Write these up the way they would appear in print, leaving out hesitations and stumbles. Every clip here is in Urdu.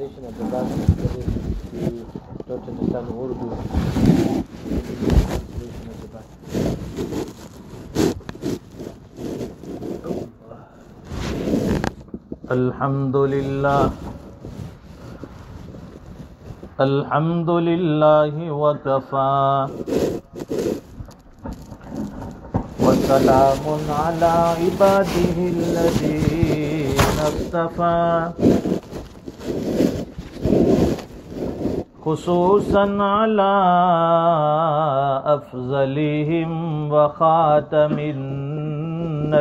translation at the back if you don't understand Urdu. Translation at the back. الحمد لله وكفى وسلام على عباده الذين اصطفى خصوصا على أفضلهم وخاتم النبيين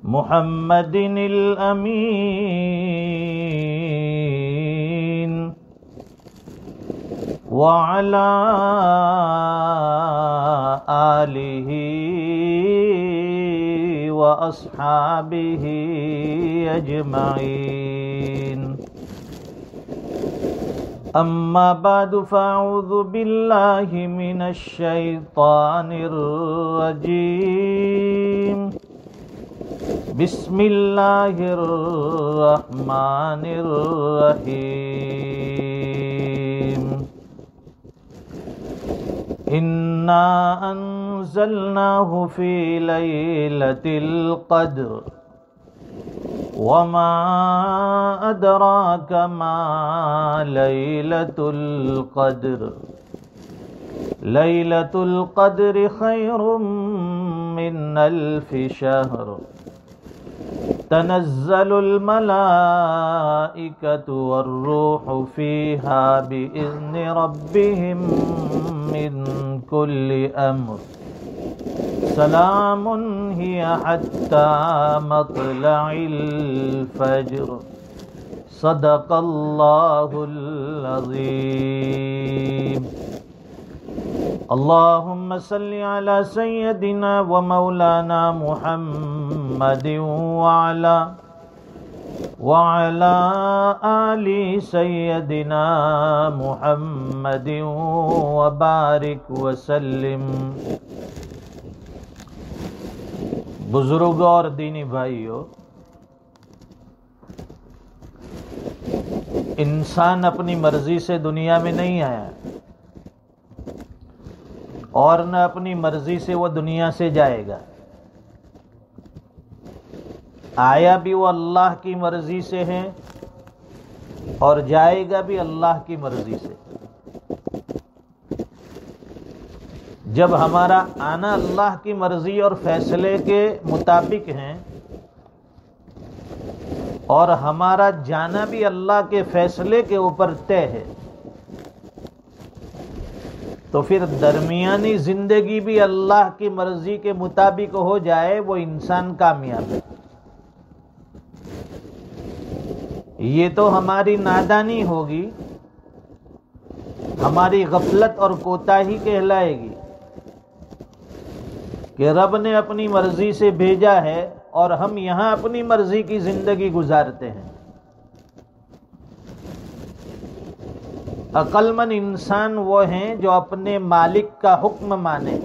محمد الأمين وعلى آله وأصحابه أجمعين أما بعد فأعوذ بالله من الشيطان الرجيم بسم الله الرحمن الرحيم إنا أنزلناه في ليلة القدر وما أدراك ما ليلة القدر ليلة القدر خير من 1000 شهر تنزل الملائكة والروح فيها بإذن ربهم من كل أمر سلام هي حتى مطلع الفجر صدق الله العظيم اللهم صل على سيدنا ومولانا محمد وعلى آل سيدنا محمد وبارك وسلم۔ بزرگوں اور دینی بھائیوں، انسان اپنی مرضی سے دنیا میں نہیں آیا اور نہ اپنی مرضی سے وہ دنیا سے جائے گا۔ آیا بھی وہ اللہ کی مرضی سے ہے اور جائے گا بھی اللہ کی مرضی سے۔ جب ہمارا آنا اللہ کی مرضی اور فیصلے کے مطابق ہے اور ہمارا جانا بھی اللہ کے فیصلے کے اوپر طے ہے، تو پھر درمیانی زندگی بھی اللہ کی مرضی کے مطابق ہو جائے وہ انسان کامیاب ہے۔ یہ تو ہماری نادانی ہوگی، ہماری غفلت اور کوتاہی کہلائے گی کہ رب نے اپنی مرضی سے بھیجا ہے اور ہم یہاں اپنی مرضی کی زندگی گزارتے ہیں۔ عقل مند انسان وہ ہیں جو اپنے مالک کا حکم مانے،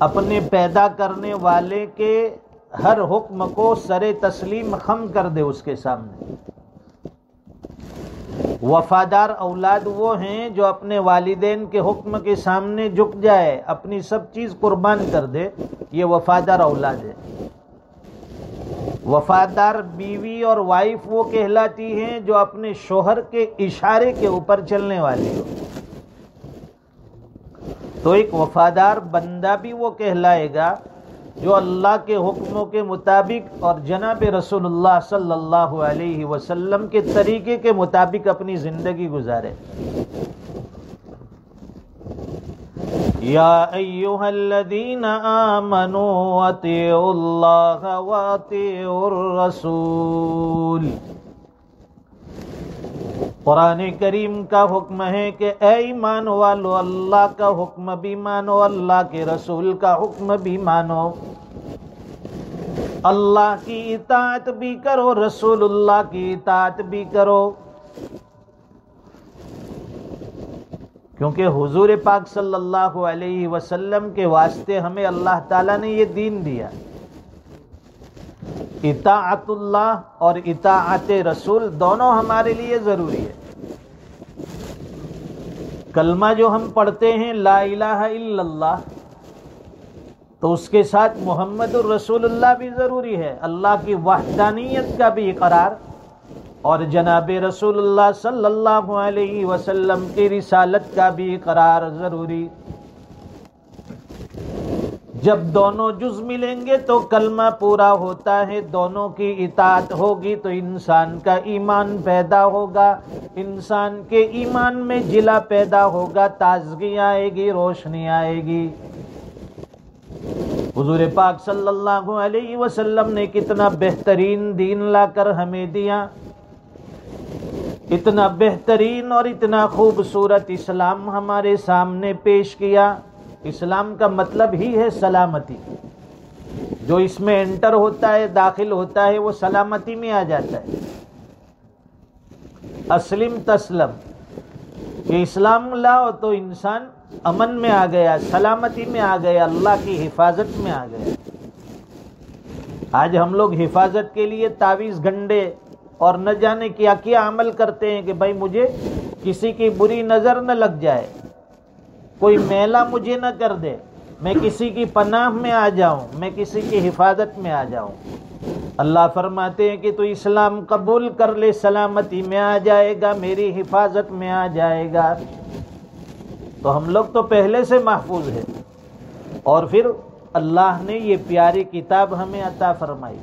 اپنے پیدا کرنے والے کے ہر حکم کو سر تسلیم خم کر دے اس کے سامنے۔ وفادار اولاد وہ ہیں جو اپنے والدین کے حکم کے سامنے جھک جائے، اپنی سب چیز قربان کر دے، یہ وفادار اولاد ہے۔ وفادار بیوی اور وائف وہ کہلاتی ہیں جو اپنے شوہر کے اشارے کے اوپر چلنے والی ہو۔ تو ایک وفادار بندہ بھی وہ کہلائے گا جو اللہ کے حکموں کے مطابق اور جناب رسول اللہ صلی اللہ علیہ وسلم کے طریقے کے مطابق اپنی زندگی گزارے۔ یا ایھا الذین آمنوا اطیعوا اللہ واطیعوا الرسول۔ قرآن کریم کا حکم ہے کہ اے ایمان والو، اللہ کا حکم بھی مانو، اللہ کے رسول کا حکم بھی مانو، اللہ کی اطاعت بھی کرو، رسول اللہ کی اطاعت بھی کرو۔ کیونکہ حضور پاک صلی اللہ علیہ وسلم کے واسطے ہمیں اللہ تعالیٰ نے یہ دین دیا. اطاعت اللہ اور اطاعت رسول دونوں ہمارے لیے ضروری ہے. کلمہ جو ہم پڑھتے ہیں لا الہ الا اللہ، تو اس کے ساتھ محمد الرسول اللہ بھی ضروری ہے، اللہ کی وحدانیت کا بھی اقرار اور جناب رسول اللہ صلی اللہ علیہ وسلم کی رسالت کا بھی اقرار ضروری. جب دونوں جز ملیں گے تو کلمہ پورا ہوتا ہے. دونوں کی اطاعت ہوگی تو انسان کا ایمان پیدا ہوگا، انسان کے ایمان میں جلا پیدا ہوگا، تازگی آئے گی، روشنی آئے گی. حضور پاک صلی اللہ علیہ وسلم نے کتنا بہترین دین لا کر ہمیں دیا، اتنا بہترین اور اتنا خوبصورت اسلام ہمارے سامنے پیش کیا. اسلام کا مطلب ہی ہے سلامتی. جو اس میں انٹر ہوتا ہے، داخل ہوتا ہے، وہ سلامتی میں آ جاتا ہے. اسلم تسلم، کہ اسلام لاؤ تو انسان امن میں آ گیا، سلامتی میں آ گیا، اللہ کی حفاظت میں آ گیا. آج ہم لوگ حفاظت کے لیے تعویذ گھنڈے اور نہ جانے کیا کیا عمل کرتے ہیں کہ بھائی مجھے کسی کی بری نظر نہ لگ جائے، کوئی میلہ مجھے نہ کر دے، میں کسی کی پناہ میں آ جاؤں، میں کسی کی حفاظت میں آ جاؤں. اللہ فرماتے ہیں کہ تو اسلام قبول کر لے، سلامتی میں آ جائے گا، میری حفاظت میں آ جائے گا. تو ہم لوگ تو پہلے سے محفوظ ہیں، اور پھر اللہ نے یہ پیاری کتاب ہمیں عطا فرمائی.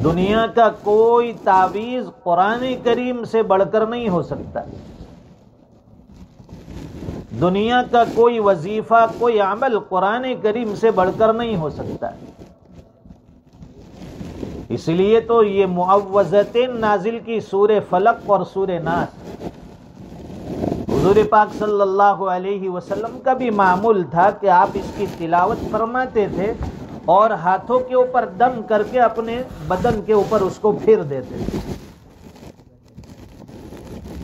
دنیا کا کوئی تعویذ قرآن کریم سے بڑھ کر نہیں ہو سکتا. دنیا کا کوئی وظیفہ، کوئی عمل قرآن کریم سے بڑھ کر نہیں ہو سکتا. اس لیے تو یہ معوذتین نازل کی، سورہ فلق اور سورہ ناس. حضور پاک صلی اللہ علیہ وسلم کا بھی معمول تھا کہ آپ اس کی تلاوت فرماتے تھے اور ہاتھوں کے اوپر دم کر کے اپنے بدن کے اوپر اس کو پھیر دیتے تھے.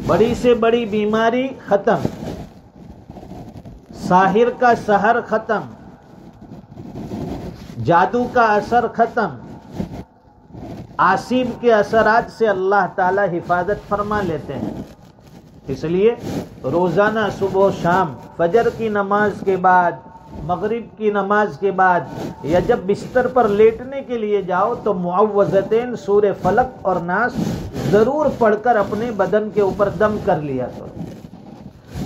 بڑی سے بڑی بیماری ختم، ساحر کا سحر ختم، جادو کا اثر ختم، آسیب کے اثرات سے اللہ تعالی حفاظت فرما لیتے ہیں. اس لیے روزانہ صبح و شام، فجر کی نماز کے بعد، مغرب کی نماز کے بعد، یا جب بستر پر لیٹنے کے لیے جاؤ تو معوذتین سورہ فلق اور ناس ضرور پڑھ کر اپنے بدن کے اوپر دم کر لیا کرو.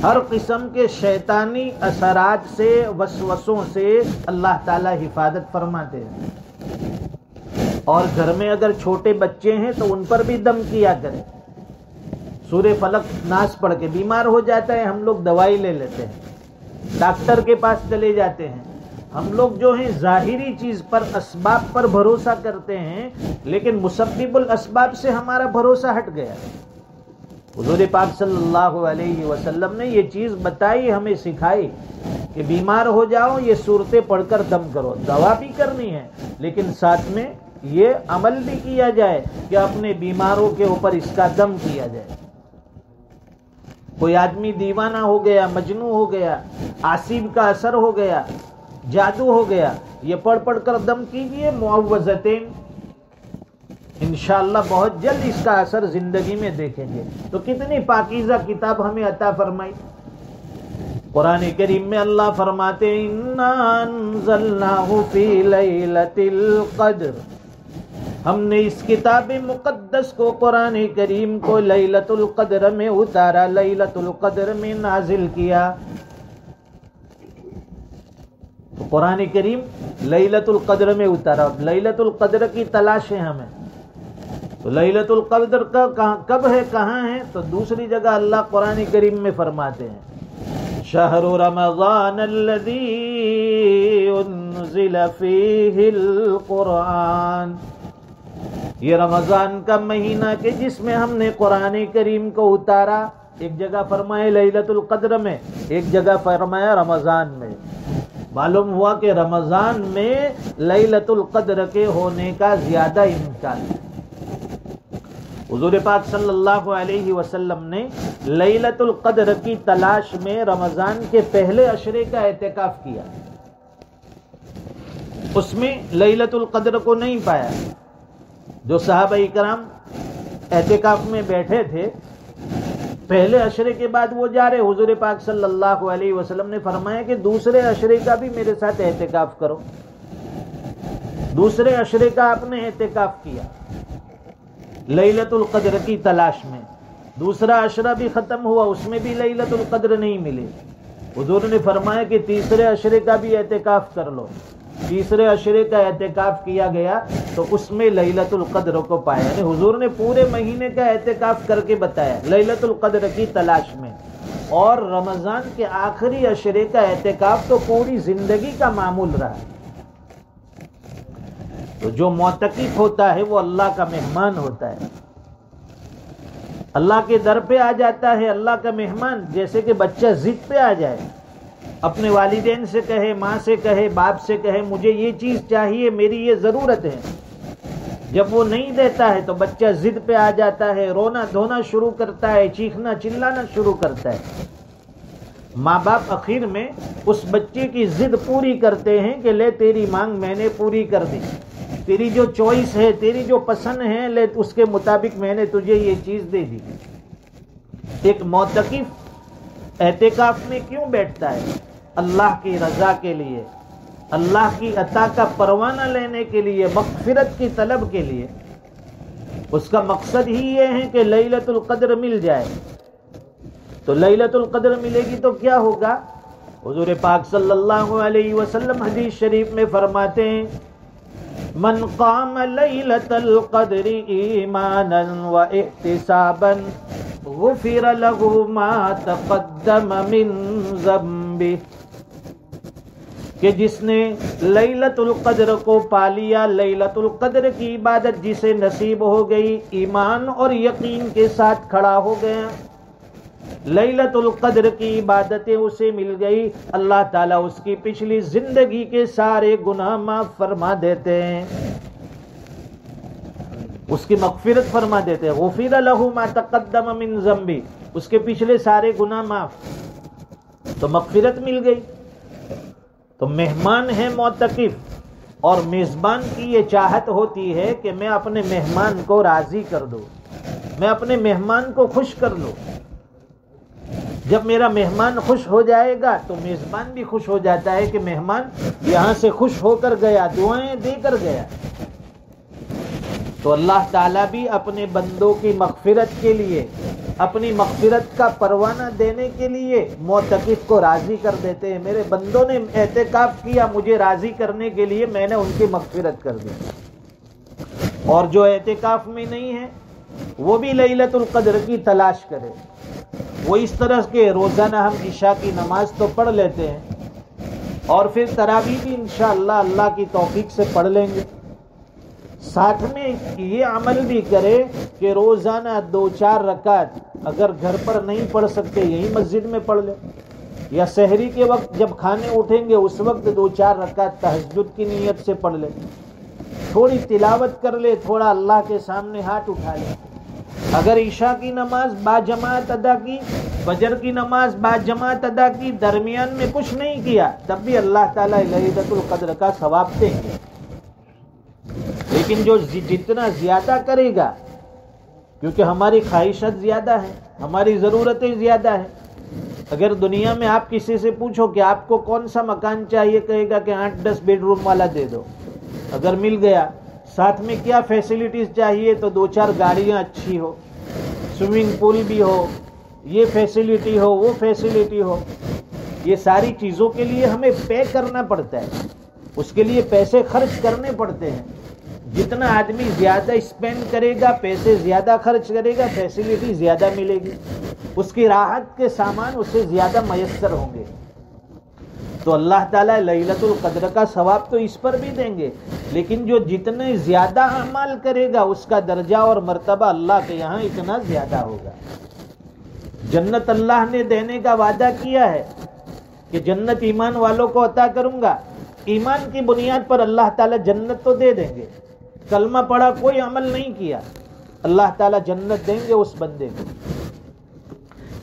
ہر قسم کے شیطانی اثرات سے، وسوسوں سے اللہ تعالی حفاظت فرماتے ہیں. اور گھر میں اگر چھوٹے بچے ہیں تو ان پر بھی دم کیا کریں. سورہ فلق ناس پڑھ کے بیمار ہو جاتا ہے، ہم لوگ دوائی لے لیتے ہیں، ڈاکٹر کے پاس چلے جاتے ہیں. ہم لوگ جو ہیں ظاہری چیز پر، اسباب پر بھروسہ کرتے ہیں، لیکن مسبب الاسباب سے ہمارا بھروسہ ہٹ گیا. حضور پاک صلی اللہ علیہ وسلم نے یہ چیز بتائی، ہمیں سکھائی کہ بیمار ہو جاؤ یہ صورتیں پڑھ کر دم کرو. دوا بھی کرنی ہے لیکن ساتھ میں یہ عمل بھی کیا جائے کہ اپنے بیماروں کے اوپر اس کا دم کیا جائے. کوئی آدمی دیوانہ ہو گیا، مجنون ہو گیا، آسیب کا اثر ہو گیا، جادو ہو گیا، یہ پڑھ پڑھ کر دم کیجئے معوذتین. انشاءاللہ بہت جلد اس کا اثر زندگی میں دیکھیں گے. تو کتنی پاکیزہ کتاب ہمیں عطا فرمائی. قرآن کریم میں اللہ فرماتے ہیں اِنَّا أَنزَلْنَاهُ فِي لَيْلَةِ الْقَدْرِ، ہم نے اس کتاب مقدس کو، قرآن کریم کو لیلۃ القدر میں اتارا، لیلۃ القدر میں نازل کیا. تو قرآن کریم لیلۃ القدر میں اتارا. لیلۃ القدر کی تلاش ہے ہمیں. تو لیلۃ القدر کا کب ہے، کہاں ہے؟ تو دوسری جگہ اللہ قرآن کریم میں فرماتے ہیں شہر رمضان الذی انزل فیہ القرآن، یہ رمضان کا مہینہ کہ جس میں ہم نے قرآن کریم کو اتارا. ایک جگہ فرمایا لیلۃ القدر میں، ایک جگہ فرمایا رمضان میں. معلوم ہوا کہ رمضان میں لیلۃ القدر کے ہونے کا زیادہ امکان ہے. حضور پاک صلی اللہ علیہ وسلم نے لیلۃ القدر کی تلاش میں رمضان کے پہلے عشرے کا اعتکاف کیا، اس میں لیلۃ القدر کو نہیں پایا۔ جو صحابہ کرام اعتکاف میں بیٹھے تھے، پہلے عشرے کے بعد وہ جا رہے، حضور پاک صلی اللہ علیہ وسلم نے فرمایا کہ دوسرے عشرے کا بھی میرے ساتھ اعتکاف کرو۔ دوسرے عشرے کا آپ نے اعتکاف کیا لیلۃ القدر کی تلاش میں۔ دوسرا عشرہ بھی ختم ہوا، اس میں بھی لیلۃ القدر نہیں ملی۔ حضور نے فرمایا کہ تیسرے عشرے کا بھی اعتکاف کر لو۔ تیسرے عشرے کا اعتکاف کیا گیا تو اس میں لیلۃ القدر کو پایا، یعنی حضور نے پورے مہینے کا اعتکاف کر کے بتایا لیلۃ القدر کی تلاش میں۔ اور رمضان کے آخری عشرے کا اعتکاف تو پوری زندگی کا معمول رہا۔ تو جو معتکف ہوتا ہے وہ اللہ کا مہمان ہوتا ہے، اللہ کے در پہ آ جاتا ہے اللہ کا مہمان، جیسے کہ بچہ ضد پہ آ جائے، اپنے والدین سے کہے، ماں سے کہے، باپ سے کہے مجھے یہ چیز چاہیے، میری یہ ضرورت ہے۔ جب وہ نہیں دیتا ہے تو بچہ ضد پہ آ جاتا ہے، رونا دھونا شروع کرتا ہے، چیخنا چلانا شروع کرتا ہے۔ ماں باپ آخر میں اس بچے کی ضد پوری کرتے ہیں کہ لے تیری مانگ میں نے پوری کر دی، تیری جو چوائس ہے، تیری جو پسند ہے، لے اس کے مطابق میں نے تجھے یہ چیز دے دی۔ ایک معتکف اعتکاف میں کیوں بیٹھتا ہے؟ اللہ کی رضا کے لیے، اللہ کی عطا کا پروانہ لینے کے لیے، مغفرت کی طلب کے لیے۔ اس کا مقصد ہی یہ ہے کہ لیلۃ القدر مل جائے۔ تو لیلۃ القدر ملے گی تو کیا ہوگا؟ حضور پاک صلی اللہ علیہ وسلم حدیث شریف میں فرماتے ہیں من قام لیلۃ القدر ایمانا واحتسابا غفر له ما تقدم من ذنبه، کہ جس نے لیلۃ القدر کو پا لیا، لیلۃ القدر کی عبادت جسے نصیب ہو گئی، ایمان اور یقین کے ساتھ کھڑا ہو گیا، لیلۃ القدر کی عبادتیں اسے مل گئی، اللہ تعالیٰ اس کی پچھلی زندگی کے سارے گناہ معاف فرما دیتے ہیں، اس کی مغفرت فرما دیتے ہیں۔ غفر له ما تقدم من ذنبی، اس کے پچھلے سارے گناہ معاف، تو مغفرت مل گئی۔ تو مہمان ہے معتکف، اور میزبان کی یہ چاہت ہوتی ہے کہ میں اپنے مہمان کو راضی کر دوں، میں اپنے مہمان کو خوش کر لوں۔ جب میرا مہمان خوش ہو جائے گا تو میزبان بھی خوش ہو جاتا ہے کہ مہمان یہاں سے خوش ہو کر گیا، دعائیں دے کر گیا۔ تو اللہ تعالیٰ بھی اپنے بندوں کی مغفرت کے لیے، اپنی مغفرت کا پروانہ دینے کے لیے معتکف کو راضی کر دیتے ہیں۔ میرے بندوں نے اعتکاف کیا، مجھے راضی کرنے کے لیے میں نے ان کی مغفرت کر دی۔ اور جو اعتکاف میں نہیں ہے وہ بھی لیلۃ القدر کی تلاش کرے۔ وہ اس طرح کے روزانہ ہم عشاء کی نماز تو پڑھ لیتے ہیں، اور پھر تراویح بھی انشاءاللہ اللہ کی توفیق سے پڑھ لیں گے، ساتھ میں یہ عمل بھی کرے کہ روزانہ 2-4 رکعت اگر گھر پر نہیں پڑھ سکتے یہی مسجد میں پڑھ لے، یا سحری کے وقت جب کھانے اٹھیں گے اس وقت 2-4 رکعت تہجد کی نیت سے پڑھ لے، تھوڑی تلاوت کر لے، تھوڑا اللہ کے سامنے ہاتھ اٹھا لے۔ اگر عشاء کی نماز با جماعت ادا کی، فجر کی نماز با جماعت ادا کی، درمیان میں کچھ نہیں کیا، تب بھی اللہ تعالیٰ لیلۃ القدر کا ثواب دیں گے۔ لیکن جو جتنا زیادہ کرے گا، کیونکہ ہماری خواہشات زیادہ ہیں، ہماری ضرورتیں زیادہ ہیں۔ اگر دنیا میں آپ کسی سے پوچھو کہ آپ کو کون سا مکان چاہیے، کہے گا کہ 8-10 بیڈ روم والا دے دو۔ اگر مل گیا، ساتھ میں کیا فیسلٹیز چاہیے، تو 2-4 گاڑیاں اچھی ہو، سوئمنگ پول بھی ہو، یہ فیسلٹی ہو، وہ فیسلٹی ہو۔ یہ ساری چیزوں کے لیے ہمیں پے کرنا پڑتا ہے، اس کے لیے پیسے خرچ کرنے پڑتے ہیں۔ جتنا آدمی زیادہ اسپینڈ کرے گا، پیسے زیادہ خرچ کرے گا، فیسلٹی زیادہ ملے گی، اس کی راحت کے سامان اسے زیادہ میسر ہوں گے۔ تو اللہ تعالیٰ لیلۃ القدر کا ثواب تو اس پر بھی دیں گے، لیکن جو جتنے زیادہ اعمال کرے گا اس کا درجہ اور مرتبہ اللہ کے یہاں اتنا زیادہ ہوگا۔ جنت اللہ نے دینے کا وعدہ کیا ہے کہ جنت ایمان والوں کو عطا کروں گا۔ ایمان کی بنیاد پر اللہ تعالیٰ جنت تو دے دیں گے۔ کلمہ پڑھا، کوئی عمل نہیں کیا، اللہ تعالیٰ جنت دیں گے اس بندے کو.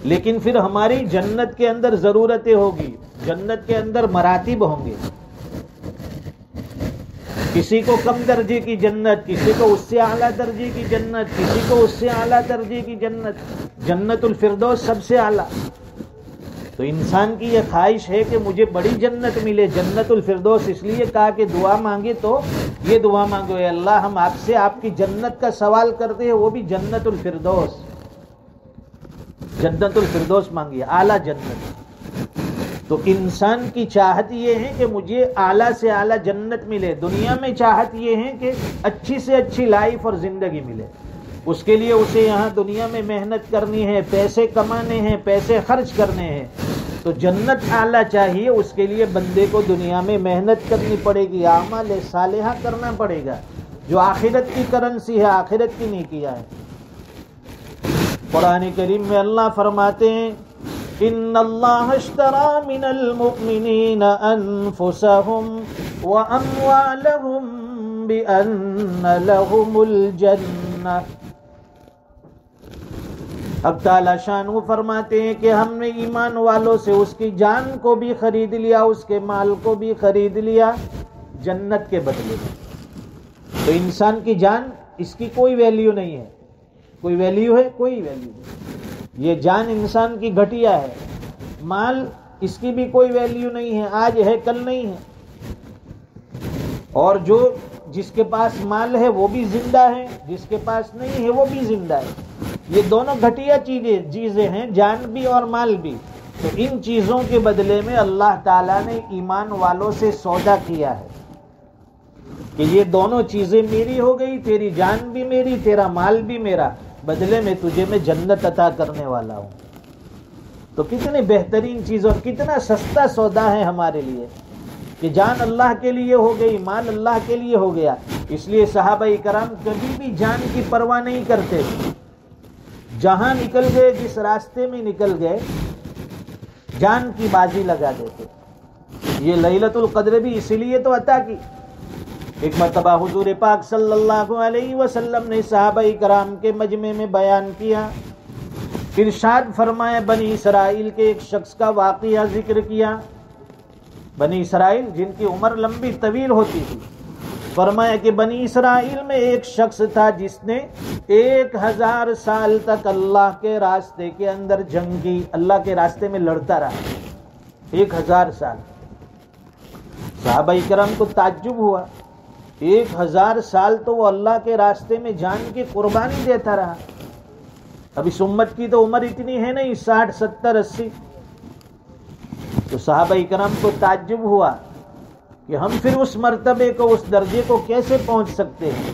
لیکن پھر ہماری جنت کے اندر ضرورتیں ہوگی، جنت کے اندر مراتب ہوں گے. کسی کو کم درجے کی جنت، کسی کو اس سے اعلیٰ درجے کی جنت، کسی کو اس سے اعلیٰ درجے کی جنت. جنت الفردوس سب سے اعلیٰ. تو انسان کی یہ خواہش ہے کہ مجھے بڑی جنت ملے، جنت الفردوس. اس لیے کہا کہ دعا مانگے تو یہ دعا مانگو، اے اللہ ہم آپ سے آپ کی جنت کا سوال کرتے ہیں، وہ بھی جنت الفردوس. جنت الفردوس مانگیے، اعلیٰ جنت. تو انسان کی چاہت یہ ہے کہ مجھے اعلیٰ سے اعلیٰ جنت ملے. دنیا میں چاہت یہ ہے کہ اچھی سے اچھی لائف اور زندگی ملے. اس کے لیے اسے یہاں دنیا میں محنت کرنی ہے، پیسے کمانے ہیں، پیسے خرچ کرنے ہیں. تو جنت اعلیٰ چاہیے، اس کے لیے بندے کو دنیا میں محنت کرنی پڑے گی، اعمال صالحہ کرنا پڑے گا، جو آخرت کی کرنسی ہے، آخرت کی نیکیاں ہے. قرآن کریم میں اللہ فرماتے ہیں ان اللہ اشترى من المؤمنین انفسهم واموالهم بان لهم الجنہ. اب تعالیٰ شانہ فرماتے ہیں کہ ہم نے ایمان والوں سے اس کی جان کو بھی خرید لیا، اس کے مال کو بھی خرید لیا جنت کے بدلے میں. تو انسان کی جان، اس کی کوئی ویلیو نہیں ہے. کوئی ویلیو ہے؟ کوئی ویلیو نہیں. یہ جان انسان کی گھٹیا ہے. مال، اس کی بھی کوئی ویلیو نہیں ہے، آج ہے کل نہیں ہے. اور جس کے پاس مال ہے وہ بھی زندہ ہے، جس کے پاس نہیں ہے وہ بھی زندہ ہے. یہ دونوں گھٹیا چیزیں ہیں، جان بھی اور مال بھی. تو ان چیزوں کے بدلے میں اللہ تعالیٰ نے ایمان والوں سے سودا کیا ہے کہ یہ دونوں چیزیں میری ہو گئی، تیری جان بھی میری، تیرا مال بھی میرا، بدلے میں تجھے میں جنت عطا کرنے والا ہوں. تو کتنی بہترین چیز اور کتنا سستا سودا ہے ہمارے لیے کہ جان اللہ کے لیے ہو گئی، مال اللہ کے لیے ہو گیا. اس لیے صحابہ کرام کبھی بھی جان کی پرواہ نہیں کرتے. جہاں نکل گئے، جس راستے میں نکل گئے، جان کی بازی لگا دیتے. یہ لیلۃ القدر بھی اسی لیے تو عطا کی. ایک مرتبہ حضور پاک صلی اللہ علیہ وسلم نے صحابہ کرام کے مجمع میں بیان کیا، ارشاد فرمایا، بنی اسرائیل کے ایک شخص کا واقعہ ذکر کیا. بنی اسرائیل جن کی عمر لمبی طویل ہوتی تھی، فرمایا کہ بنی اسرائیل میں ایک شخص تھا جس نے 1000 سال تک اللہ کے راستے کے اندر جنگ کی، اللہ کے راستے میں لڑتا رہا 1000 سال. صحابہ کرام کو تعجب ہوا، 1000 سال تو وہ اللہ کے راستے میں جان کی قربانی دیتا رہا. اب اس امت کی تو عمر اتنی ہے نہیں، 60 70 80. تو صحابہ کرام کو تعجب ہوا کہ ہم پھر اس مرتبے کو، اس درجے کو کیسے پہنچ سکتے ہیں.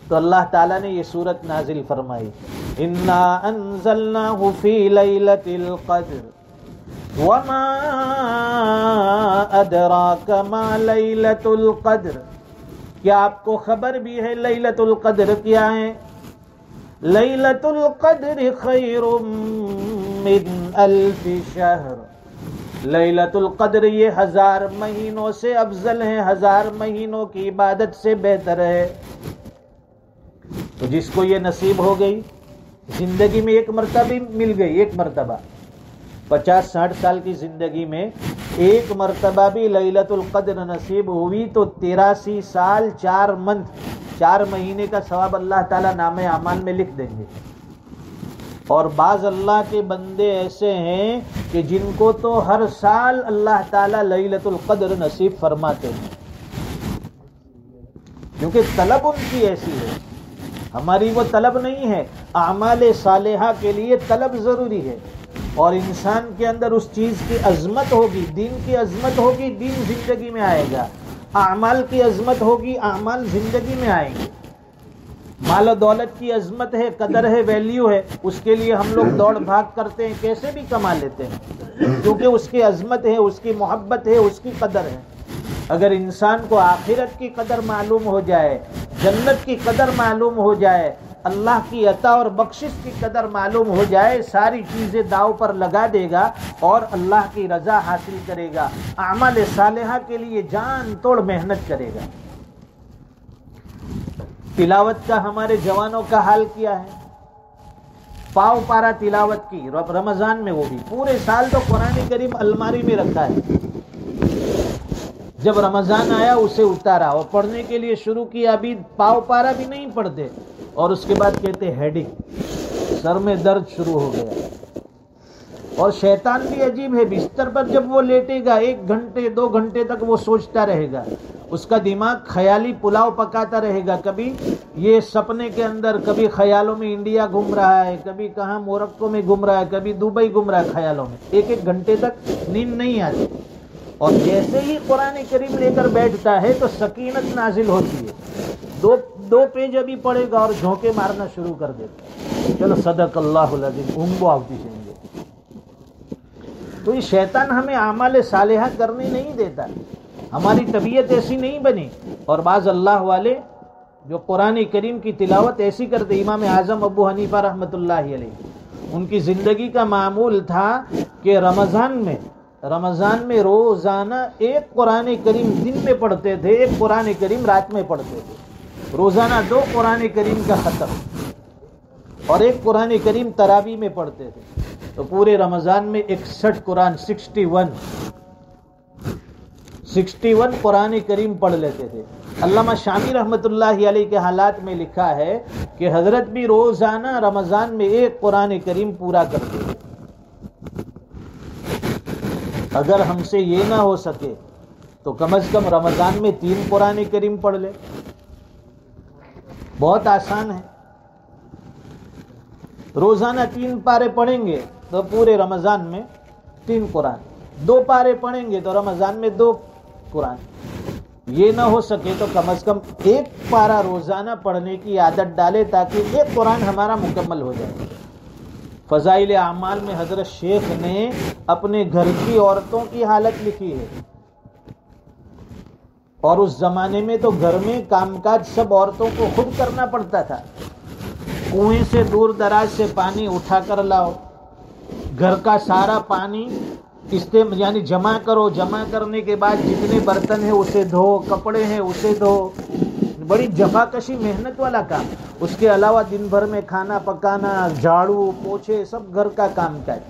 تو اللہ تعالیٰ نے یہ سورت نازل فرمائی، انا انزلناہ فی لیلۃ القدر وما ادراک ما لیلۃ القدر. کیا آپ کو خبر بھی ہے لیلۃ القدر کیا ہے؟ لیلۃ القدر خیر من 1000 شہر. لیلۃ القدر یہ 1000 مہینوں سے افضل ہے، 1000 مہینوں کی عبادت سے بہتر ہے. تو جس کو یہ نصیب ہو گئی، زندگی میں ایک مرتبہ مل گئی، ایک مرتبہ 50-60 سال کی زندگی میں ایک مرتبہ بھی لیلۃ القدر نصیب ہوئی تو 83 سال 4 مہینے کا ثواب اللہ تعالیٰ نامہ اعمال میں لکھ دیں گے. اور بعض اللہ کے بندے ایسے ہیں کہ جن کو تو ہر سال اللہ تعالیٰ لیلۃ القدر نصیب فرماتے ہیں، کیونکہ طلب ان کی ایسی ہے. ہماری وہ طلب نہیں ہے. اعمال صالحہ کے لیے طلب ضروری ہے، اور انسان کے اندر اس چیز کی عظمت ہوگی، دین کی عظمت ہوگی، دین زندگی میں آئے گا. اعمال کی عظمت ہوگی، اعمال زندگی میں آئیں گے. مال و دولت کی عظمت ہے، قدر ہے، ویلیو ہے، اس کے لیے ہم لوگ دوڑ بھاگ کرتے ہیں، کیسے بھی کما لیتے ہیں، کیونکہ اس کی عظمت ہے، اس کی محبت ہے، اس کی قدر ہے. اگر انسان کو آخرت کی قدر معلوم ہو جائے، جنت کی قدر معلوم ہو جائے، اللہ کی عطا اور بخشش کی قدر معلوم ہو جائے، ساری چیزیں داؤ پر لگا دے گا اور اللہ کی رضا حاصل کرے گا. اعمال صالحہ کے لیے جان توڑ محنت کرے گا. تلاوت کا ہمارے جوانوں کا حال کیا ہے؟ پاؤ پارا تلاوت کی رمضان میں، وہ بھی پورے سال تو قرآن کریم الماری میں رکھا ہے، جب رمضان آیا اسے اتارا اور پڑھنے کے لیے شروع کیا، ابھی پاؤ پارا بھی نہیں پڑھتے، اور اس کے بعد کہتے ہیڈنگ، سر میں درد شروع ہو گیا۔ اور شیطان بھی عجیب ہے، بستر پر جب وہ لیٹے گا 1 گھنٹے 2 گھنٹے تک وہ سوچتا رہے گا، اس کا دماغ خیالی پلاؤ پکاتا رہے گا، کبھی یہ سپنے کے اندر، کبھی خیالوں میں انڈیا گھوم رہا ہے، کبھی کہاں موروکو میں گھوم رہا ہے، کبھی دبئی گھوم رہا ہے، خیالوں میں 1 گھنٹے تک نیند نہیں آتی۔ اور جیسے ہی قرآن کریم لے کر بیٹھتا ہے تو سکینت نازل ہوتی ہے، دو پیج ابھی پڑھے گا اور جھونکے مارنا شروع کر دیتا، چلو صدق اللہ العظیم، اونگو آوتی چاہیے۔ تو یہ شیطان ہمیں اعمال صالحہ کرنے نہیں دیتا، ہماری طبیعت ایسی نہیں بنی۔ اور بعض اللہ والے جو قرآن کریم کی تلاوت ایسی کرتے، امام اعظم ابو حنیفہ رحمۃ اللہ علیہ، ان کی زندگی کا معمول تھا کہ رمضان میں روزانہ 1 قرآن کریم دن میں پڑھتے تھے، 1 قرآن کریم رات میں پڑھتے تھے، روزانہ 2 قرآن کریم کا ختم، اور 1 قرآن کریم تراویح میں پڑھتے تھے، تو پورے رمضان میں 61 قرآن 61 قرآن کریم پڑھ لیتے تھے۔ علامہ شامی رحمۃ اللہ علیہ کے حالات میں لکھا ہے کہ حضرت بھی روزانہ رمضان میں 1 قرآن کریم پورا کرتے تھے۔ اگر ہم سے یہ نہ ہو سکے تو کم از کم رمضان میں 3 قرآن کریم پڑھ لے، بہت آسان ہے۔ روزانہ 3 پارے پڑھیں گے تو پورے رمضان میں 3 قرآن، 2 پارے پڑھیں گے تو رمضان میں 2 قرآن۔ یہ نہ ہو سکے تو کم از کم 1 پارہ روزانہ پڑھنے کی عادت ڈالے تاکہ 1 قرآن ہمارا مکمل ہو جائے۔ فضائل اعمال میں حضرت شیخ نے اپنے گھر کی عورتوں کی حالت لکھی ہے، اور اس زمانے میں تو گھر میں کام کاج سب عورتوں کو خود کرنا پڑتا تھا، کنویں سے دور دراز سے پانی اٹھا کر لاؤ، گھر کا سارا پانی یعنی جمع کرو، جمع کرنے کے بعد جتنے برتن ہیں اسے دھو، کپڑے ہیں اسے دھو، بڑی جفاکشی محنت والا کام۔ اس کے علاوہ دن بھر میں کھانا پکانا، جھاڑو پوچھے، سب گھر کا کام کاج۔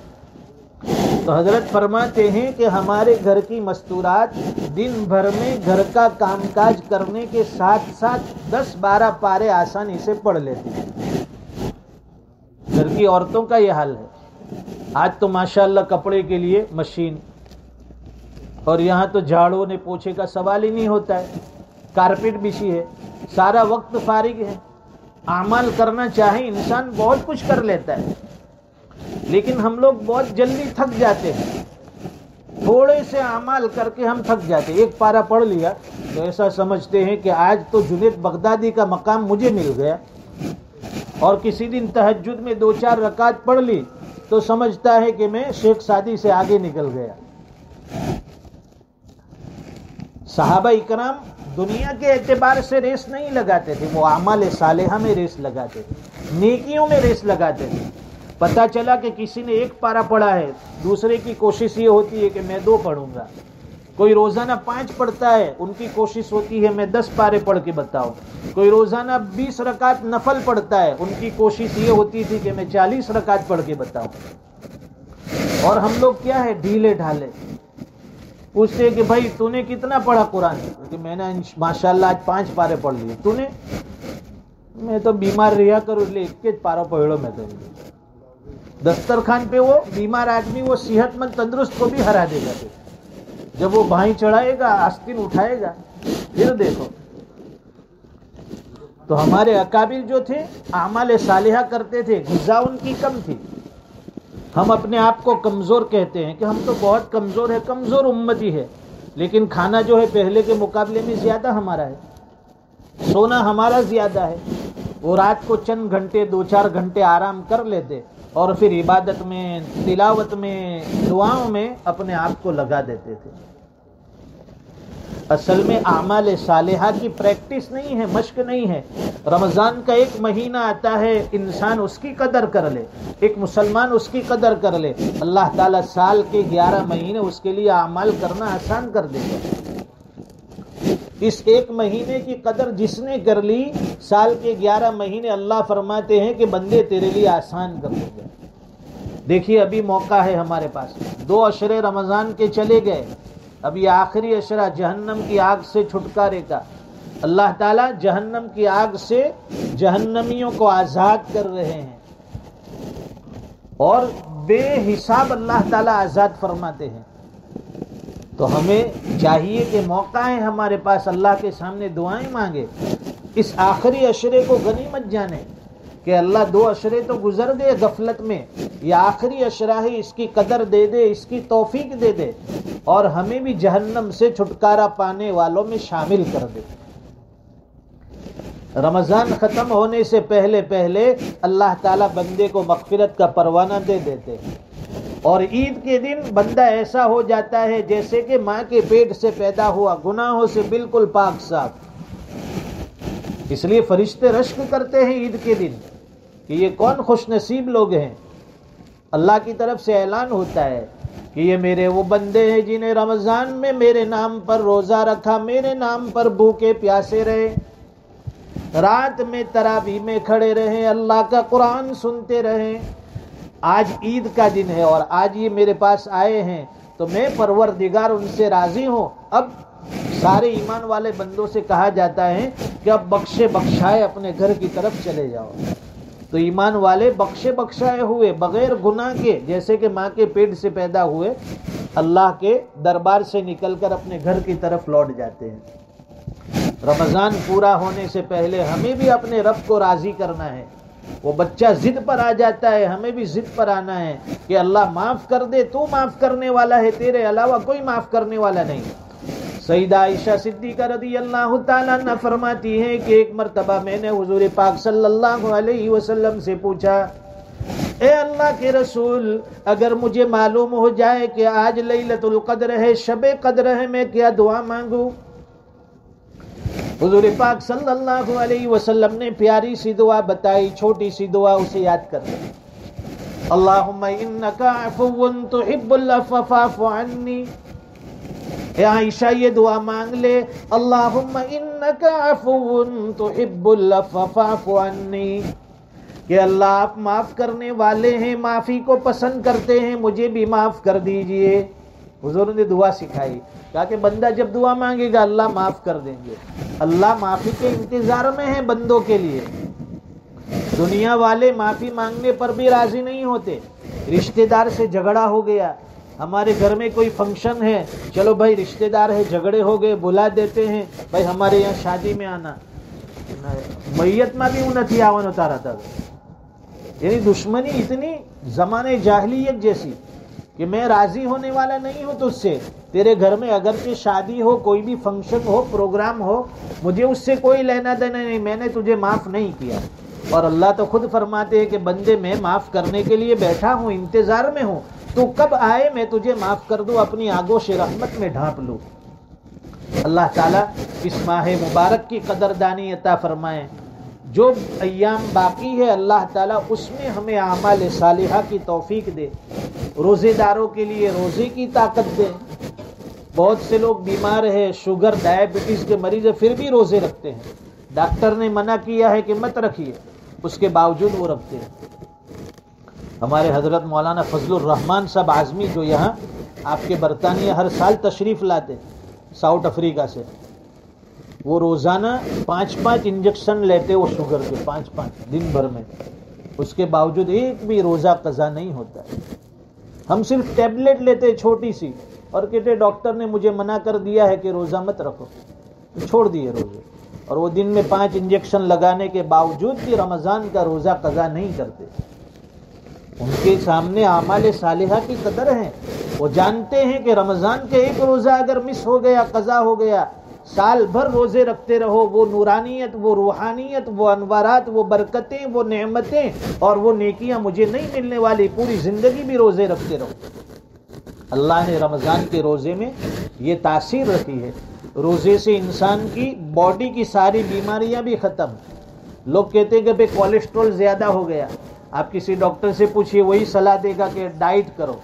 تو حضرت فرماتے ہیں کہ ہمارے گھر کی مستورات دن بھر میں گھر کا کام کاج کرنے کے ساتھ ساتھ 10-12 پارے آسانی سے پڑھ لیتی ہیں۔ گھر کی عورتوں کا یہ حال ہے۔ آج تو ماشاءاللہ کپڑے کے لیے مشین، اور یہاں تو جھاڑو نے پوچھے کا سوال ہی نہیں ہوتا ہے، کارپیٹ بچھی ہے، سارا وقت فارغ ہے۔ اعمال کرنا چاہے انسان بہت کچھ کر لیتا ہے، لیکن ہم لوگ بہت جلدی تھک جاتے ہیں، تھوڑے سے اعمال کر کے ہم تھک جاتے ہیں۔ 1 پارہ پڑھ لیا تو ایسا سمجھتے ہیں کہ آج تو جنید بغدادی کا مقام مجھے مل گیا، اور کسی دن تہجد میں 2-4 رکعت پڑھ لی تو سمجھتا ہے کہ میں شیخ سعدی سے آگے نکل گیا۔ صحابہ اکرام دنیا کے اعتبار سے ریس نہیں لگاتے تھے، وہ اعمال صالحہ میں ریس لگاتے تھے، نیکیوں میں ریس لگاتے تھے۔ پتہ چلا کہ کسی نے 1 پارہ پڑھا ہے، دوسرے کی کوشش یہ ہوتی ہے کہ میں 2 پڑھوں گا۔ کوئی روزانہ 5 پڑھتا ہے، ان کی کوشش ہوتی ہے میں 10 پارے پڑھ کے بتاؤں۔ کوئی روزانہ 20 رکعت نفل پڑھتا ہے، ان کی کوشش یہ ہوتی تھی کہ میں 40 رکعت پڑھ کے بتاؤں۔ اور ہم لوگ کیا ہے، ڈھیلے ڈھالے۔ پوچھتے کہ بھائی تو نے کتنا پڑھا قرآن؟ کہ میں نے ماشاءاللہ آج 5 پارے پڑھ لیے۔ تو نے؟ میں تو بیمار رہا کروں، لے 21 پارہ پڑھو میں تو۔ دسترخوان پہ وہ بیمار آدمی وہ صحت مند تندرست کو بھی ہرا دے گا، جب وہ بھائی چڑھائے گا، آستین اٹھائے گا، پھر دیکھو۔ تو ہمارے اکابر جو تھے اعمال صالحہ کرتے تھے، غذا ان کی کم تھی۔ ہم اپنے آپ کو کمزور کہتے ہیں کہ ہم تو بہت کمزور ہے، کمزور امتی ہے، لیکن کھانا جو ہے پہلے کے مقابلے میں زیادہ ہمارا ہے، سونا ہمارا زیادہ ہے۔ وہ رات کو چند گھنٹے 2-4 گھنٹے آرام کر لیتے اور پھر عبادت میں، تلاوت میں، دعاؤں میں اپنے آپ کو لگا دیتے تھے۔ اصل میں اعمال صالحہ کی پریکٹس نہیں ہے، مشق نہیں ہے۔ رمضان کا 1 مہینہ آتا ہے، انسان اس کی قدر کر لے، ایک مسلمان اس کی قدر کر لے، اللہ تعالیٰ سال کے 11 مہینے اس کے لیے اعمال کرنا آسان کر دے گا۔ اس ایک مہینے کی قدر جس نے کر لی، سال کے 11 مہینے اللہ فرماتے ہیں کہ بندے تیرے لیے آسان کر دیں گے۔ دیکھیے ابھی موقع ہے ہمارے پاس، 2 عشرے رمضان کے چلے گئے، اب یہ آخری عشرہ جہنم کی آگ سے چھٹکارے کا۔ اللہ تعالیٰ جہنم کی آگ سے جہنمیوں کو آزاد کر رہے ہیں، اور بے حساب اللہ تعالیٰ آزاد فرماتے ہیں۔ تو ہمیں چاہیے کہ موقع ہے ہمارے پاس، اللہ کے سامنے دعائیں مانگے، اس آخری عشرے کو غنیمت جانے کہ اللہ 2 عشرے تو گزر گئے غفلت میں، یہ آخری عشرہ ہے، اس کی قدر دے دے، اس کی توفیق دے دے، اور ہمیں بھی جہنم سے چھٹکارا پانے والوں میں شامل کر دے۔ رمضان ختم ہونے سے پہلے پہلے اللہ تعالیٰ بندے کو مغفرت کا پروانہ دے دیتے ہیں، اور عید کے دن بندہ ایسا ہو جاتا ہے جیسے کہ ماں کے پیٹ سے پیدا ہوا، گناہوں سے بالکل پاک صاف۔ اس لیے فرشتے رشک کرتے ہیں عید کے دن کہ یہ کون خوش نصیب لوگ ہیں۔ اللہ کی طرف سے اعلان ہوتا ہے کہ یہ میرے وہ بندے ہیں جنہیں رمضان میں میرے نام پر روزہ رکھا، میرے نام پر بھوکے پیاسے رہے، رات میں تراویح میں کھڑے رہے، اللہ کا قرآن سنتے رہے۔ آج عید کا دن ہے اور آج یہ میرے پاس آئے ہیں تو میں پروردگار ان سے راضی ہوں۔ اب سارے ایمان والے بندوں سے کہا جاتا ہے کہ اب بخشے بخشائے اپنے گھر کی طرف چلے جاؤ۔ تو ایمان والے بخشے بخشائے ہوئے بغیر گناہ کے، جیسے کہ ماں کے پیٹ سے پیدا ہوئے، اللہ کے دربار سے نکل کر اپنے گھر کی طرف لوٹ جاتے ہیں۔ رمضان پورا ہونے سے پہلے ہمیں بھی اپنے رب کو راضی کرنا ہے۔ وہ بچہ ضد پر آ جاتا ہے، ہمیں بھی ضد پر آنا ہے کہ اللہ معاف کر دے، تو معاف کرنے والا ہے، تیرے علاوہ کوئی معاف کرنے والا نہیں۔ سیدہ عائشہ صدیقہ رضی اللہ تعالیٰ عنہ فرماتی ہیں کہ ایک مرتبہ میں نے حضور پاک صلی اللہ علیہ وسلم سے پوچھا، اے اللہ کے رسول، اگر مجھے معلوم ہو جائے کہ آج لیلۃ القدر ہے، شب قدر ہے، میں کیا دعا مانگوں؟ حضور پاک صلی اللہ علیہ وسلم نے پیاری سی دعا بتائی، چھوٹی سی دعا، اسے یاد کر لیں۔ اللہم انک عفو تحب العفو فاعف عنی۔ اے عائشہ یہ دعا مانگ لے، اللہم انک عفو تحب العفو فاعف عنی، کہ اللہ آپ معاف کرنے والے ہیں، معافی کو پسند کرتے ہیں، مجھے بھی معاف کر دیجئے۔ حضور نے دعا سکھائی، کہا کہ بندہ جب دعا مانگے گا اللہ معاف کر دیں گے۔ اللہ معافی کے انتظار میں ہے بندوں کے لیے۔ دنیا والے معافی مانگنے پر بھی راضی نہیں ہوتے۔ رشتہ دار سے جھگڑا ہو گیا، ہمارے گھر میں کوئی فنکشن ہے، چلو بھائی رشتہ دار ہے، جھگڑے ہو گئے، بلا دیتے ہیں، بھائی ہمارے یہاں شادی میں آنا، میت میں بھی انتھی آون ہوتا رہتا ہے۔ یعنی دشمنی اتنی زمانے جاہلیت جیسی کہ میں راضی ہونے والا نہیں ہوں تجھ سے، تیرے گھر میں اگرچہ شادی ہو، کوئی بھی فنکشن ہو، پروگرام ہو، مجھے اس سے کوئی لینا دینا نہیں، میں نے تجھے معاف نہیں کیا۔ اور اللہ تو خود فرماتے ہیں کہ بندے میں معاف کرنے کے لیے بیٹھا ہوں، انتظار میں ہوں، تو کب آئے میں تجھے معاف کر دوں، اپنی آگوش رحمت میں ڈھانپ لوں۔ اللہ تعالیٰ اس ماہ مبارک کی قدردانی عطا فرمائے۔ جو ایام باقی ہے اللہ تعالیٰ اس میں ہمیں اعمال صالحہ کی توفیق دے، روزے داروں کے لیے روزے کی طاقت دے۔ بہت سے لوگ بیمار ہیں، شوگر ڈائبٹیز کے مریض ہیں، پھر بھی روزے رکھتے ہیں، ڈاکٹر نے منع کیا ہے کہ مت رکھیے، اس کے باوجود وہ رکھتے ہیں۔ ہمارے حضرت مولانا فضل الرحمان صاحب اعظمی جو یہاں آپ کے برطانیہ ہر سال تشریف لاتے ساؤتھ افریقہ سے، وہ روزانہ 5 انجیکشن لیتے، وہ شوگر کے 5 دن بھر میں، اس کے باوجود ایک بھی روزہ قضا نہیں ہوتا ہے۔ ہم صرف ٹیبلٹ لیتے چھوٹی سی اور کہتے ڈاکٹر نے مجھے منع کر دیا ہے کہ روزہ مت رکھو، تو چھوڑ دیے روزے، اور وہ دن میں 5 انجیکشن لگانے کے باوجود بھی رمضان کا روزہ قضا نہیں کرتے۔ ان کے سامنے اعمال صالحہ کی قدر ہے، وہ جانتے ہیں کہ رمضان کے ایک روزہ اگر مس ہو گیا، قضا ہو گیا، سال بھر روزے رکھتے رہو، وہ نورانیت، وہ روحانیت، وہ انوارات، وہ برکتیں، وہ نعمتیں اور وہ نیکیاں مجھے نہیں ملنے والی، پوری زندگی بھی روزے رکھتے رہو۔ اللہ نے رمضان کے روزے میں یہ تاثیر رکھی ہے، روزے سے انسان کی باڈی کی ساری بیماریاں بھی ختم۔ لوگ کہتے ہیں کہ بھئی کولیسٹرول زیادہ ہو گیا، آپ کسی ڈاکٹر سے پوچھئے وہی صلاح دے گا کہ ڈائٹ کرو،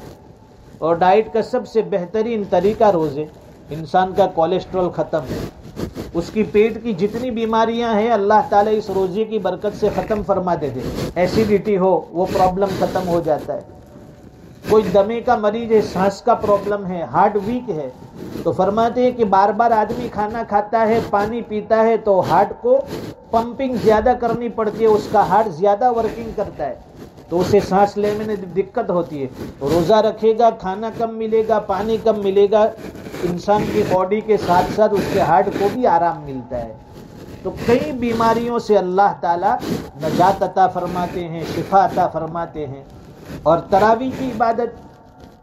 اور ڈائٹ کا سب سے بہترین طریقہ روزے، انسان کا کولیسٹرول ختم ہے۔ اس کی پیٹ کی جتنی بیماریاں ہیں اللہ تعالیٰ اس روزے کی برکت سے ختم فرما دیتے. ایسیڈیٹی ہو وہ پرابلم ختم ہو جاتا ہے. کوئی دمے کا مریض ہے, سانس کا پرابلم ہے, ہارٹ ویک ہے, تو فرماتے ہیں کہ بار بار آدمی کھانا کھاتا ہے, پانی پیتا ہے تو ہارٹ کو پمپنگ زیادہ کرنی پڑتی ہے, اس کا ہارٹ زیادہ ورکنگ کرتا ہے تو اسے سانس لینے میں دقت ہوتی ہے. روزہ رکھے گا, کھانا کم ملے گا, پانی کم ملے گا, انسان کی باڈی کے ساتھ ساتھ اس کے ہارٹ کو بھی آرام ملتا ہے. تو کئی بیماریوں سے اللہ تعالیٰ نجات عطا فرماتے ہیں, شفا عطا فرماتے ہیں. اور تراویح کی عبادت,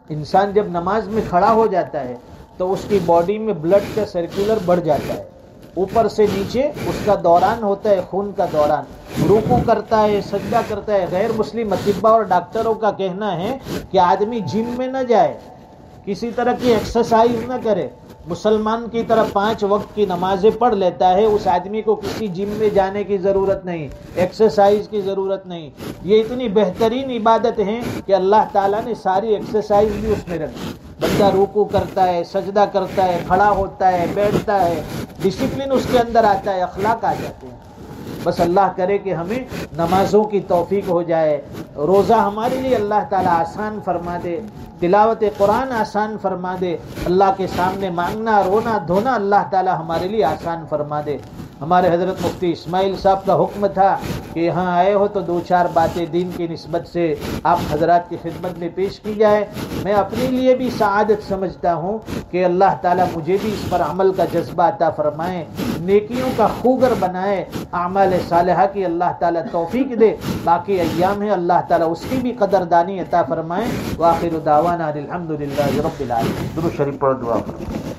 انسان جب نماز میں کھڑا ہو جاتا ہے تو اس کی باڈی میں بلڈ کا سرکولر بڑھ جاتا ہے, اوپر سے نیچے اس کا دوران ہوتا ہے, خون کا دوران. رکوع کرتا ہے, سجدہ کرتا ہے. غیر مسلم اطباء اور ڈاکٹروں کا کہنا ہے کہ آدمی جم میں نہ جائے, کسی طرح کی ایکسرسائز نہ کرے, مسلمان کی طرح 5 وقت کی نمازیں پڑھ لیتا ہے. اس آدمی کو کسی جم میں جانے کی ضرورت نہیں, ایکسرسائز کی ضرورت نہیں. یہ اتنی بہترین عبادت ہے کہ اللہ تعالیٰ نے ساری ایکسرسائز بھی اس میں رکھی. بندہ رکوع کرتا ہے, سجدہ کرتا ہے, کھڑا ہوتا ہے, بیٹھتا ہے, ڈسپلن اس کے اندر آتا ہے, اخلاق آ جاتے ہیں. بس اللہ کرے کہ ہمیں نمازوں کی توفیق ہو جائے, روزہ ہمارے لیے اللہ تعالیٰ آسان فرما دے, تلاوت قرآن آسان فرما دے, اللہ کے سامنے مانگنا, رونا, دھونا اللہ تعالیٰ ہمارے لیے آسان فرما دے. ہمارے حضرت مفتی اسماعیل صاحب کا حکم تھا کہ یہاں آئے ہو تو 2-4 باتیں دین کی نسبت سے آپ حضرات کی خدمت میں پیش کی جائے. میں اپنے لیے بھی سعادت سمجھتا ہوں کہ اللہ تعالیٰ مجھے بھی اس پر عمل کا جذبہ عطا فرمائے, نیکیوں کا خوگر بنائے, اعمال صالحہ کی اللہ تعالیٰ توفیق دے. باقی ایام ہے اللہ تعالیٰ اس کی بھی قدردانی عطا فرمائے. وآخر دعوانا الحمدللہ رب العالمین. درود شریف پڑھ, دعا کرو.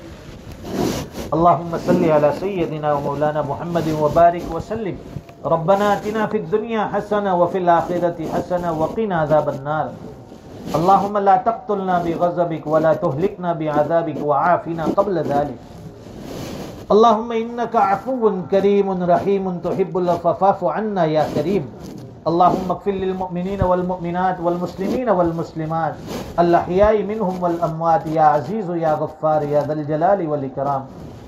اللهم صل على سيدنا ومولانا محمد وبارك وسلم. ربنا آتنا في الدنيا حسنة وفي الآخرة حسنة وقنا عذاب النار. اللهم لا تقتلنا بغضبك ولا تهلكنا بعذابك وعافنا قبل ذلك. اللهم إنك عفو كريم رحيم تحب العفو فاعف عنا يا كريم. اللهم اغفر للمؤمنين والمؤمنات والمسلمين والمسلمات الأحياء منهم والأموات يا عزيز يا غفار يا ذا الجلال والإكرام.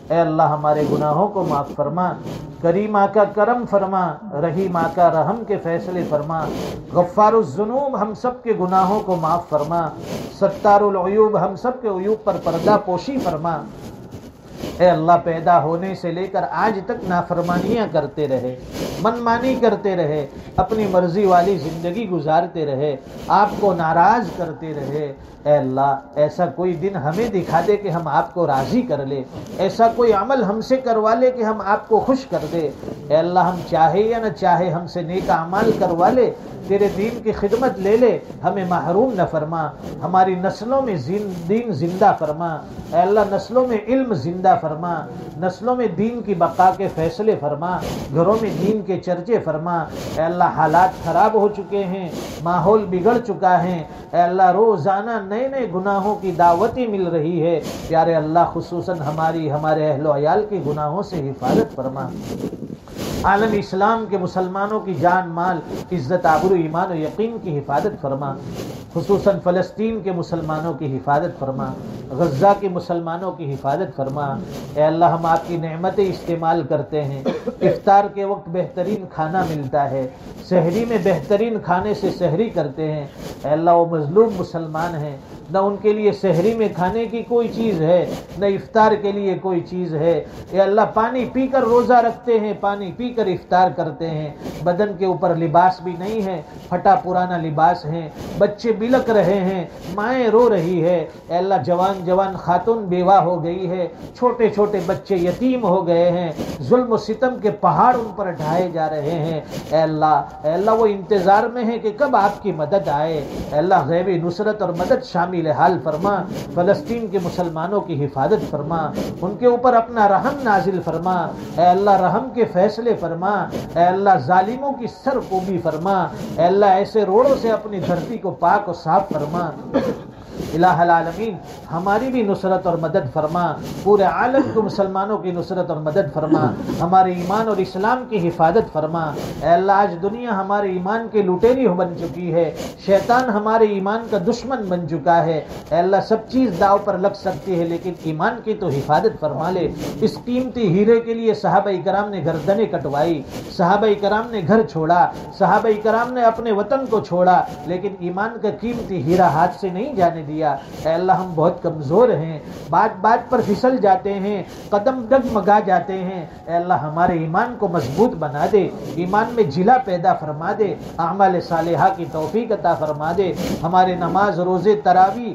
اے اللہ ہمارے گناہوں کو معاف فرما, کریم آقا کرم فرما, رحیم آقا رحم کے فیصلے فرما. غفار الذنوب ہم سب کے گناہوں کو معاف فرما. ستار العیوب ہم سب کے عیوب پر پردہ پوشی فرما. اے اللہ پیدا ہونے سے لے کر آج تک نافرمانیاں کرتے رہے, منمانی کرتے رہے, اپنی مرضی والی زندگی گزارتے رہے, آپ کو ناراض کرتے رہے. اے اللہ ایسا کوئی دن ہمیں دکھا دے کہ ہم آپ کو راضی کر لے, ایسا کوئی عمل ہم سے کروا لے کہ ہم آپ کو خوش کر دے. اے اللہ ہم چاہے یا نہ چاہے ہم سے نیک اعمال کروا لے, تیرے دین کی خدمت لے لے, ہمیں محروم نہ فرما. ہماری نسلوں میں دین زندہ فرما. اے اللہ نسلوں میں علم زندہ فرما, نسلوں میں دین کی بقا کے فیصلے فرما, گھروں میں دین کے چرچے فرما. اے اللہ حالات خراب ہو چکے ہیں, ماحول بگڑ چکا ہے. اے اللہ روزانہ نئے نئے گناہوں کی دعوتیں مل رہی ہے. پیارے اللہ خصوصاً ہمارے اہل و عیال کے گناہوں سے حفاظت فرما. عالم اسلام کے مسلمانوں کی جان مال عزت آبرو ایمان و یقین کی حفاظت فرما. خصوصاً فلسطین کے مسلمانوں کی حفاظت فرما, غزہ کے مسلمانوں کی حفاظت فرما. اے اللہ ہم آپ کی نعمتیں استعمال کرتے ہیں. افطار کے وقت بہترین کھانا ملتا ہے, سحری میں بہترین کھانے سے سحری کرتے ہیں. اے اللہ وہ مظلوم مسلمان ہیں, نہ ان کے لیے سحری میں کھانے کی کوئی چیز ہے, نہ افطار کے لیے کوئی چیز ہے. اے اللہ پانی پی کر روزہ رکھتے ہیں, پانی پی کر افطار کرتے ہیں. بدن کے اوپر لباس بھی نہیں ہے, پھٹا پرانا لباس ہے. بچے بلک رہے ہیں, مائیں رو رہی ہے. اے اللہ جوان خاتون بیوہ ہو گئی ہے, چھوٹے چھوٹے بچے یتیم ہو گئے ہیں. ظلم و ستم کے پہاڑ ان پر ڈھائے جا رہے ہیں. اے اللہ وہ انتظار میں ہے کہ کب آپ کی مدد آئے. اے اللہ غیبی نصرت اور مدد شامل حال فرما. فلسطین کے مسلمانوں کی حفاظت فرما, ان کے اوپر اپنا رحم نازل فرما. اے اللہ رحم کے فیصلے فرما. اے اللہ ظالموں کی سر کو بھی فرما. اے اللہ ایسے روڑوں سے اپنی دھرتی کو پاک و صاف فرما. الہ العالمین ہماری بھی نصرت اور مدد فرما، پورے عالم کو مسلمانوں کی نصرت اور مدد فرما، ہمارے ایمان اور اسلام کی حفاظت فرما۔ اے اللہ آج دنیا ہمارے ایمان کے لٹیری بن چکی ہے، شیطان ہمارے ایمان کا دشمن بن چکا ہے۔ اے اللہ سب چیز داؤ پر لگ سکتی ہے لیکن ایمان کی تو حفاظت فرما لے۔ اس قیمتی ہیرے کے لیے صحابہ کرام نے گردنیں کٹوائی، صحابہ کرام نے گھر چھوڑا، صحابہ کرام نے اپنے وطن کو چھوڑا، لیکن ایمان کا قیمتی ہیرا ہاتھ سے نہیں جانے دیا۔ اے اللہ ہم بہت کمزور ہیں، بات بات پر پھسل جاتے ہیں، قدم ڈگمگا جاتے ہیں۔ اے اللہ ہمارے ایمان کو مضبوط بنا دے، ایمان میں جلا پیدا فرما دے، اعمال صالحہ کی توفیق عطا فرما دے، ہمارے نماز روزے تراویح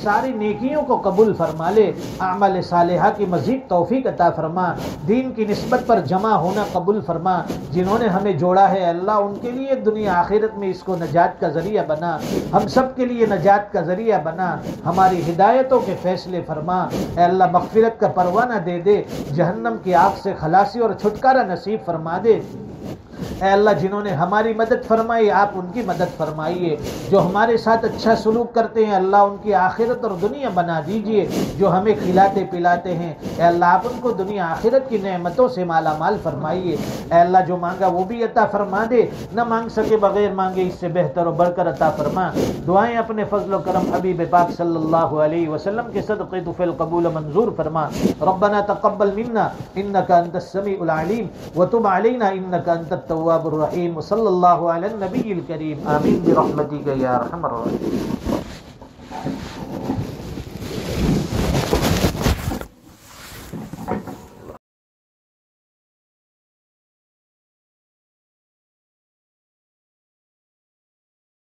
ساری نیکیوں کو قبول فرما لے، اعمال صالحہ کی مزید توفیق عطا فرما، دین کی نسبت پر جمع ہونا قبول فرما۔ جنہوں نے ہمیں جوڑا ہے اللہ ان کے لیے دنیا آخرت میں اس کو نجات کا ذریعہ بنا، ہم سب کے لیے نجات کا ذریعہ بنا، ہماری ہدایتوں کے فیصلے فرما۔ اے اللہ مغفرت کا پروانہ دے دے، جہنم کی آگ سے خلاصی اور چھٹکارا نصیب فرما دے۔ اے اللہ جنہوں نے ہماری مدد فرمائی آپ ان کی مدد فرمائیے، جو ہمارے ساتھ اچھا سلوک کرتے ہیں اللہ ان کی آخرت اور دنیا بنا دیجئے، جو ہمیں کھلاتے پلاتے ہیں اے اللہ آپ ان کو دنیا آخرت کی نعمتوں سے مالا مال فرمائیے۔ اے اللہ جو مانگا وہ بھی عطا فرما دے، نہ مانگ سکے بغیر مانگے اس سے بہتر و بڑھ کر عطا فرما۔ دعائیں اپنے فضل و کرم حبیب پاک صلی اللہ علیہ وسلم کے صدقے طفیل قبول منظور فرما۔ ربنا تقبل منا انك انت السميع العليم وتب علينا انك انت التواب الرحیم، صلی اللہ علی النبی الکریم، آمین برحمتک یا ارحم الراحمین۔